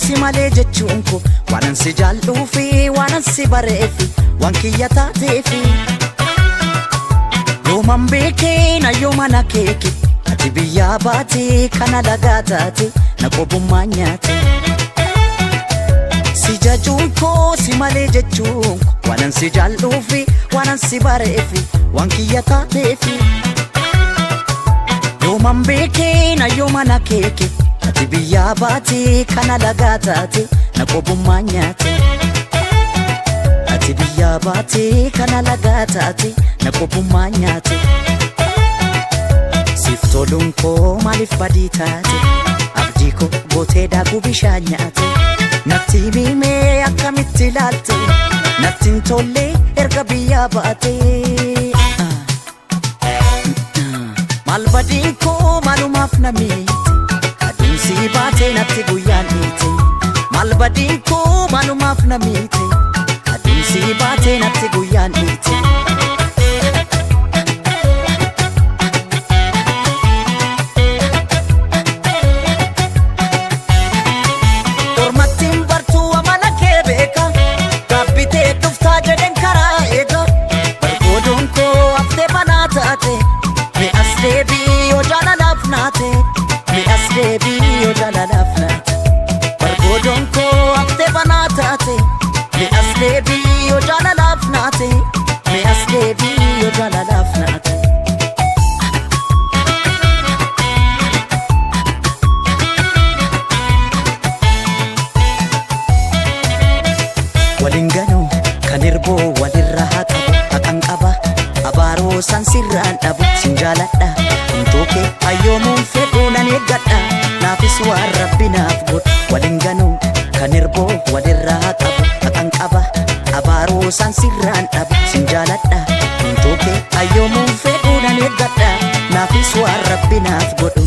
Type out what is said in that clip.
si malee jechuun ko waanan si jaalluu fi waanan si bareefi waan kiyya taateefi yooman beekee na yoomana keeke ati biyyaa baatee kana lagaa taate na qobummaa nyaate si jajuun ko si malee jechuun ko waanan si jaalluu fi waanan si bareefi waan kiyya taateefi yooman beekee na yoomana keeke ati biyyaa baatee kana lagaa taate na qobummaa nyaate ati biyyaa baatee kana lagaa taate na qobummaa nyaate siif toluun koo maaliif badii taate abdii koo gootee daakuu bishaan nyaate natti himee akkamitti ilaalte natti hin tolle erga biyyaa baatee maal badiin koo maalumaaf na miite si baatee natti guyyaan dhiite maal badiin koo maalumaaf na miite aduun si baatee natti guyyaan dhiite ormattiin bartuu amala kee beeka gaabbitee dhuftaa jedhen karaa eega bargoodoon koo haftee banaa taate mee as deebii yoo jaalalaaf naate mee as deebii yoo jaalalaaf naate bargoodoon koo haftee banaa taate mee as deebii yoo jaalalaaf naate mee as deebii yoo jaalalaaf naate waliin ganuu kan hirboo walirra haa qabu haqan qaba abaaroo san sirraan dhabu sin jaaladha Toke ayyoomuun fedhuu nan eeggadha naafis waan rabbi naaf godhu waliin ganuu kan hirboo walirraa qabu haqan qaba abaaroo san sirraan dhabu sin jaaladha Toke ayyoomuun fedhuu nan eeggadha naafis waan rabbi naaf godhu